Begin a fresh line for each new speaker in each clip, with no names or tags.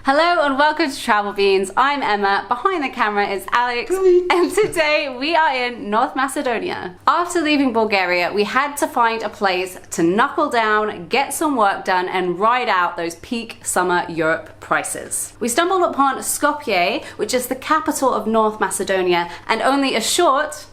Hello and welcome to Travel Beans. I'm Emma, behind the camera is Alex, and today we are in North Macedonia. After leaving Bulgaria, we had to find a place to knuckle down, get some work done, and ride out those peak summer Europe prices. We stumbled upon Skopje, which is the capital of North Macedonia, and only a short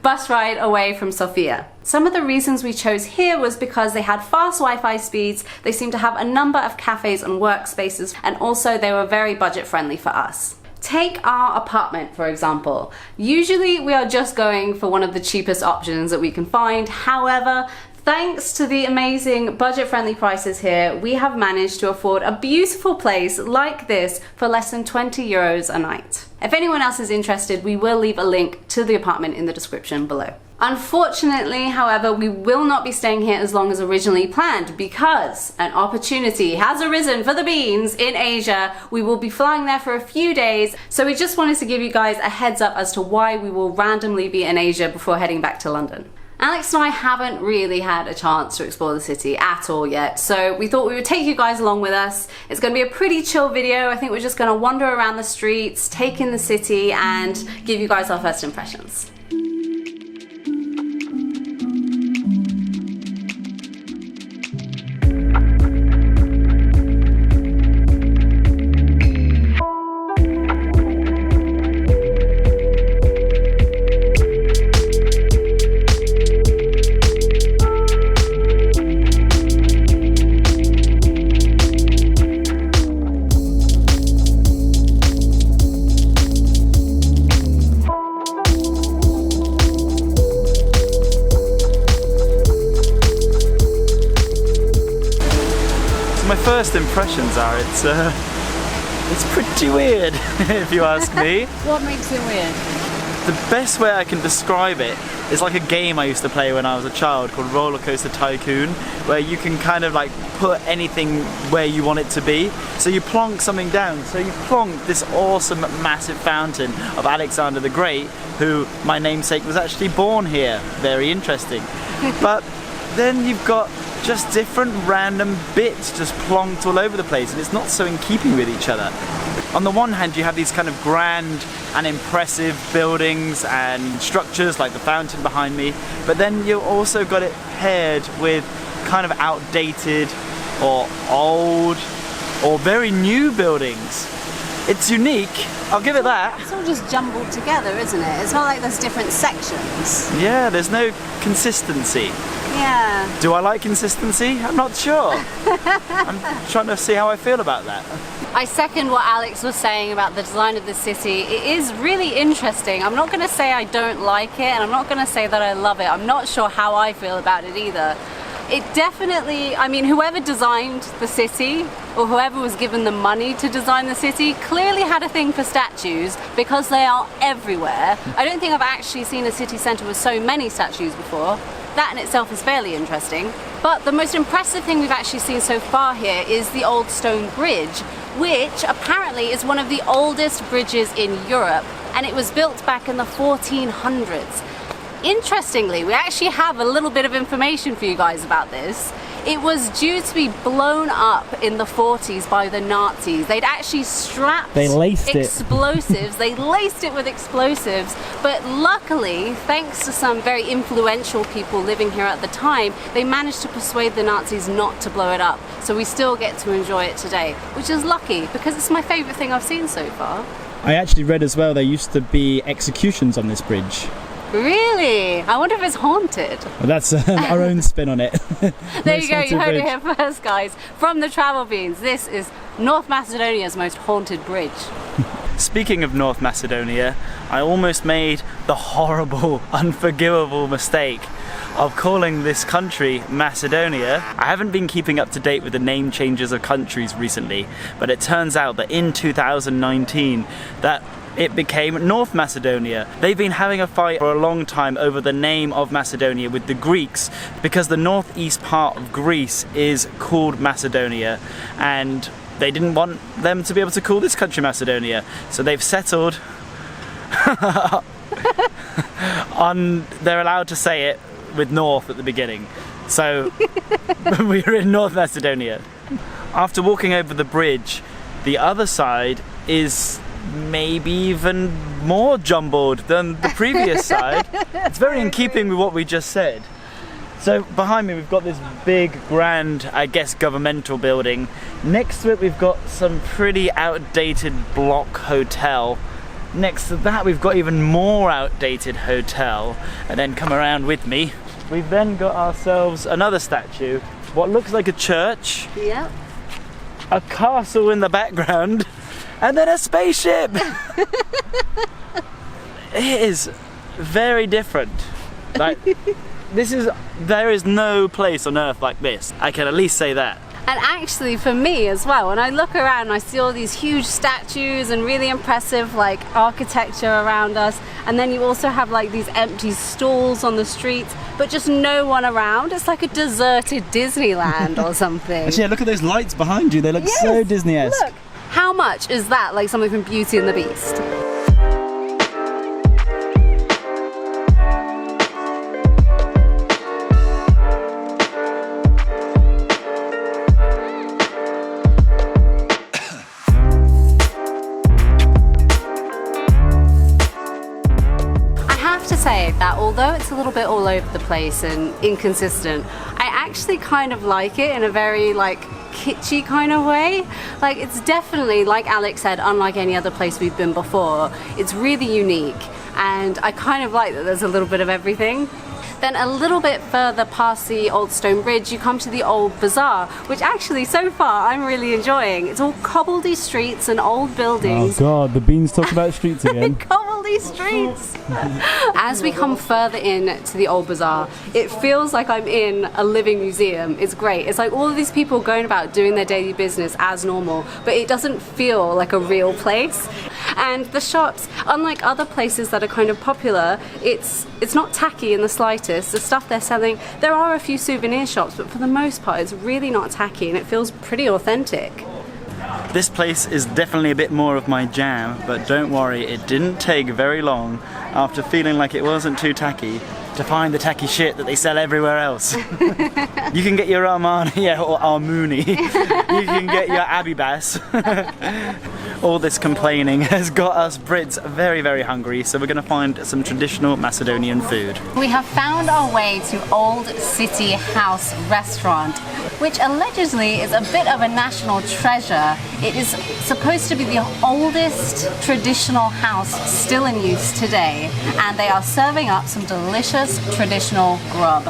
bus ride away from Sofia. Some of the reasons we chose here was because they had fast Wi-Fi speeds, they seemed to have a number of cafes and workspaces, and also they were very budget friendly for us. Take our apartment, for example. Usually we are just going for one of the cheapest options that we can find. However, thanks to the amazing budget-friendly prices here, we have managed to afford a beautiful place like this for less than 20 euros a night. If anyone else is interested, we will leave a link to the apartment in the description below. Unfortunately, however, we will not be staying here as long as originally planned because an opportunity has arisen for the beans in Asia. We will be flying there for a few days, so we just wanted to give you guys a heads up as to why we will randomly be in Asia before heading back to London. Alex and I haven't really had a chance to explore the city at all yet, so we thought we would take you guys along with us. It's going to be a pretty chill video. I think we're just going to wander around the streets, take in the city, and give you guys our first impressions.
My first impressions are it's pretty weird if you ask me.
What makes it weird?
The best way I can describe it is like a game I used to play when I was a child called Roller Coaster Tycoon, where you can kind of like put anything where you want it to be. So you plonk something down. So you plonk this awesome massive fountain of Alexander the Great, who my namesake was actually born here. Very interesting. But then you've got just different random bits just plonked all over the place, and it's not so in keeping with each other. On the one hand, you have these kind of grand and impressive buildings and structures like the fountain behind me, but then you also got it paired with kind of outdated or old or very new buildings. It's unique, I'll give it that.
It's all just jumbled together, isn't it? It's not like there's different sections.
Yeah, there's no consistency.
Yeah.
Do I like consistency? I'm not sure. I'm trying to see how I feel about that.
I second what Alex was saying about the design of the city. It is really interesting. I'm not going to say I don't like it, and I'm not going to say that I love it. I'm not sure how I feel about it either. It definitely, I mean, whoever designed the city, or whoever was given the money to design the city, clearly had a thing for statues because they are everywhere. I don't think I've actually seen a city centre with so many statues before. That in itself is fairly interesting. But the most impressive thing we've actually seen so far here is the old stone bridge, which apparently is one of the oldest bridges in Europe, and it was built back in the 1400s. Interestingly, we actually have a little bit of information for you guys about this. It was due to be blown up in the 40s by the Nazis. They'd actually strapped explosives. They laced it with explosives, but luckily, thanks to some very influential people living here at the time, they managed to persuade the Nazis not to blow it up. So we still get to enjoy it today, which is lucky because it's my favourite thing I've seen so far.
I actually read as well there used to be executions on this bridge.
Really? I wonder if it's haunted.
Well, that's our own spin on it.
There you go, you heard it here first, guys. From the Travel Beans, this is North Macedonia's most haunted bridge.
Speaking of North Macedonia, I almost made the horrible, unforgivable mistake of calling this country Macedonia. I haven't been keeping up to date with the name changes of countries recently, but it turns out that in 2019 that it became North Macedonia. They've been having a fight for a long time over the name of Macedonia with the Greeks because the northeast part of Greece is called Macedonia, and they didn't want them to be able to call this country Macedonia, so they've settled on they're allowed to say it with North at the beginning. So we're in North Macedonia. After walking over the bridge, The other side is maybe even more jumbled than the previous side. It's very in keeping with what we just said. So behind me we've got this big, grand, I guess, governmental building. Next to it we've got some pretty outdated block hotel. Next to that we've got even more outdated hotel. And then come around with me, we've then got ourselves another statue. What looks like a church.
Yep.
A castle in the background. And then a spaceship! It is very different. Like, there is no place on earth like this. I can at least say that.
And actually for me as well, when I look around I see all these huge statues and really impressive like architecture around us, and then you also have like these empty stalls on the streets but just no one around. It's like a deserted Disneyland or something.
Actually, yeah, look at those lights behind you, they look so Disney-esque.
Look, how much is that like something from Beauty and the Beast? Say that although it's a little bit all over the place and inconsistent, I actually kind of like it in a very like kitschy kind of way. Like, it's definitely, like Alex said, unlike any other place we've been before. It's really unique, and I kind of like that there's a little bit of everything. Then a little bit further past the old stone bridge, you come to the old bazaar, which actually so far I'm really enjoying. It's all cobbledy streets and old buildings.
Oh God, the beans talk about streets again.
Cobbledy streets. As we come further in to the old bazaar, it feels like I'm in a living museum. It's great. It's like all of these people going about doing their daily business as normal, but it doesn't feel like a real place. And the shops, unlike other places that are kind of popular, it's not tacky in the slightest. The stuff they're selling, there are a few souvenir shops, but for the most part it's really not tacky and it feels pretty authentic.
This place is definitely a bit more of my jam, but don't worry, it didn't take very long after feeling like it wasn't too tacky to find the tacky shit that they sell everywhere else. You can get your Armani or Armuni. You can get your Abibas. All this complaining has got us Brits very, very hungry, so we're going to find some traditional Macedonian food.
We have found our way to Old City House Restaurant, which allegedly is a bit of a national treasure. It is supposed to be the oldest traditional house still in use today, and they are serving up some delicious traditional grub.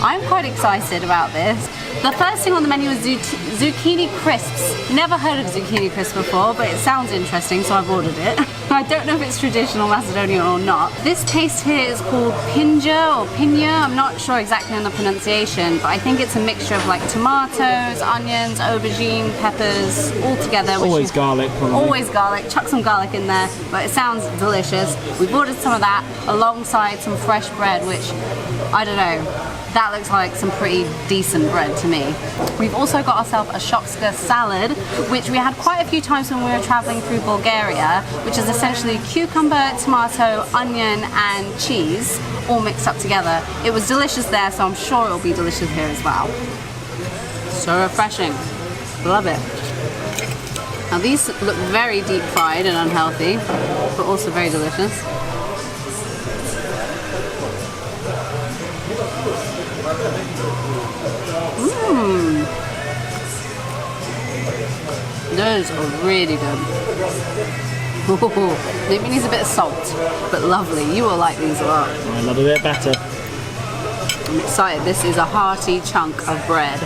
I'm quite excited about this. The first thing on the menu is zucchini crisps. Never heard of zucchini crisps before, but it sounds interesting, so I've ordered it. I don't know if it's traditional Macedonian or not. This paste here is called pinja or pinya. I'm not sure exactly on the pronunciation, but I think it's a mixture of like tomatoes, onions, aubergine, peppers, all together.
Always garlic, probably.
Always garlic. Chuck some garlic in there, but it sounds delicious. We've ordered some of that alongside some fresh bread, which, I don't know, that looks like some pretty decent bread to me. We've also got ourselves a shopska salad, which we had quite a few times when we were traveling through Bulgaria, which is essentially cucumber, tomato, onion and cheese all mixed up together. It was delicious there, so I'm sure it'll be delicious here as well. So refreshing. Love it. Now these look very deep fried and unhealthy, but also very delicious. Those are really good. Maybe needs a bit of salt, but lovely. You will like these a lot.
I love a bit better.
I'm excited. This is a hearty chunk of bread.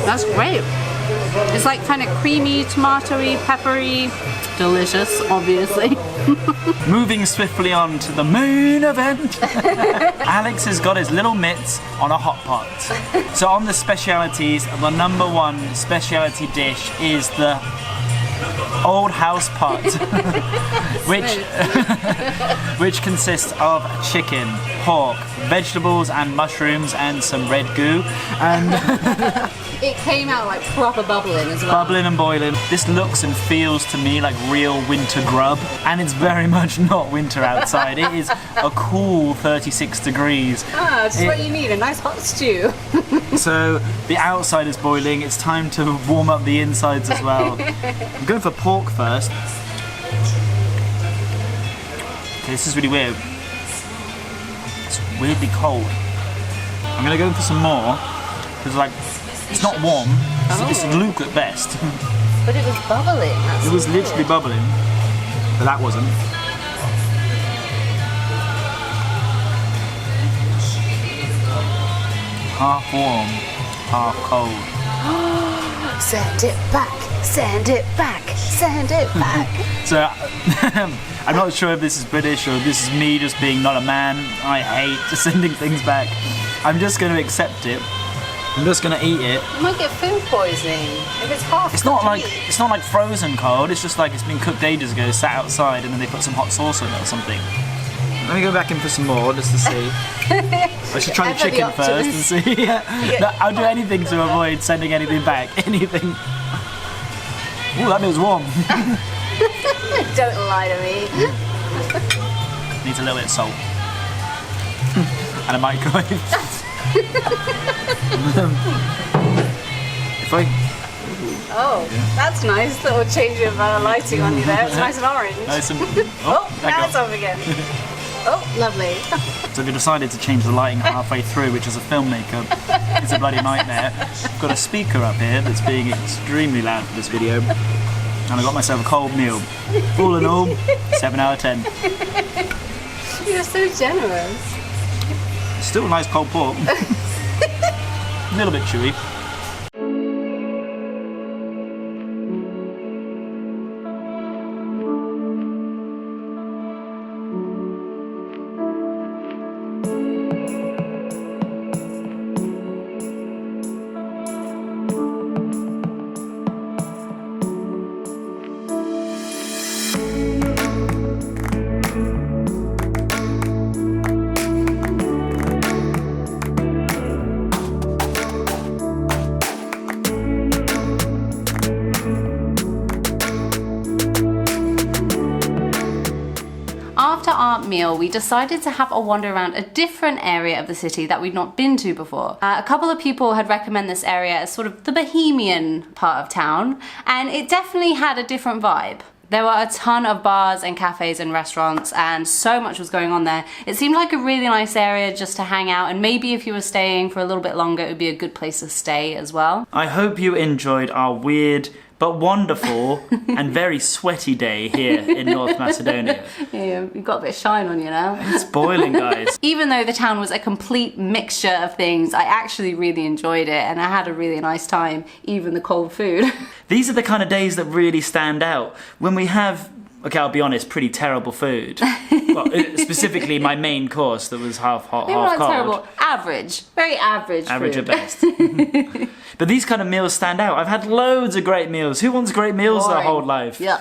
That's great. It's like kind of creamy, tomatoey, peppery, delicious, obviously.
Moving swiftly on to the main event. Alex has got his little mitts on a hot pot. So on the specialities, the number one speciality dish is the old house pot, which consists of chicken, pork, vegetables and mushrooms and some red goo. And
it came out like proper bubbling as well.
Bubbling and boiling. This looks and feels to me like real winter grub, and it's very much not winter outside. It is a cool 36 degrees.
Ah, just what you need, a nice hot stew.
So the outside is boiling, it's time to warm up the insides as well. I'm going for pork first. Okay, this is really weird. It's weirdly cold. I'm gonna go for some more, because like, it's not warm, it's luke at best.
But it was bubbling. That's
It was
weird.
literally bubbling, but that wasn't. Half warm, half cold.
Send it back, send it back, send it back.
So, I'm not sure if this is British or if this is me just being not a man. I hate sending things back. I'm just going to accept it. I'm just going to eat it.
You might get food poisoning if it's half.
It's not like frozen cold. It's just like it's been cooked ages ago, sat outside, and then they put some hot sauce on it or something. Let me go back in for some more just to see. I should try the chicken first and see. No, I'll do anything to avoid sending anything back. Anything. Ooh, that feels warm.
Don't lie to me.
Needs a little bit of salt. And a microwave. If I...
Oh, that's nice. Little change of lighting on you there. It's nice and orange.
Nice and...
Oh,
back
now
up.
it's off again. Oh, lovely.
So we decided to change the lighting halfway through, which as a filmmaker, it's a bloody nightmare. I've got a speaker up here that's being extremely loud for this video, and I got myself a cold meal. All in all, 7 out of 10.
You're so generous.
Still a nice cold pork. A little bit chewy.
After our meal, we decided to have a wander around a different area of the city that we'd not been to before. A couple of people had recommended this area as sort of the Bohemian part of town, and it definitely had a different vibe. There were a ton of bars and cafes and restaurants, and so much was going on there. It seemed like a really nice area just to hang out, and maybe if you were staying for a little bit longer, it would be a good place to stay as well.
I hope you enjoyed our weird but wonderful and very sweaty day here in North Macedonia.
Yeah, you've got a bit of shine on you now.
It's boiling, guys.
Even though the town was a complete mixture of things, I actually really enjoyed it and I had a really nice time, even the cold food.
These are the kind of days that really stand out. When we have, okay, I'll be honest, pretty terrible food. Well, specifically my main course that was half hot,
Maybe
half
not
cold.
terrible, average, very average
Average
food.
at best. But these kind of meals stand out. I've had loads of great meals. Who wants great meals their
Boring.
whole life?
Yuck.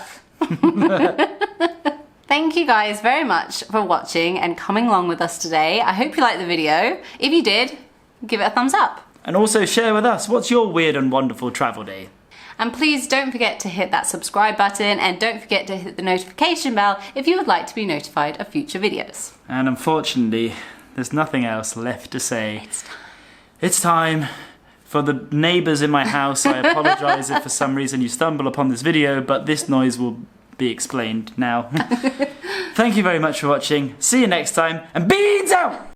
Thank you guys very much for watching and coming along with us today. I hope you liked the video. If you did, give it a thumbs up.
And also share with us, what's your weird and wonderful travel day?
And please don't forget to hit that subscribe button and don't forget to hit the notification bell if you would like to be notified of future videos.
And unfortunately, there's nothing else left to say. It's time. For the neighbours in my house, I apologise if for some reason you stumble upon this video, but this noise will be explained now. Thank you very much for watching. See you next time, and beans out!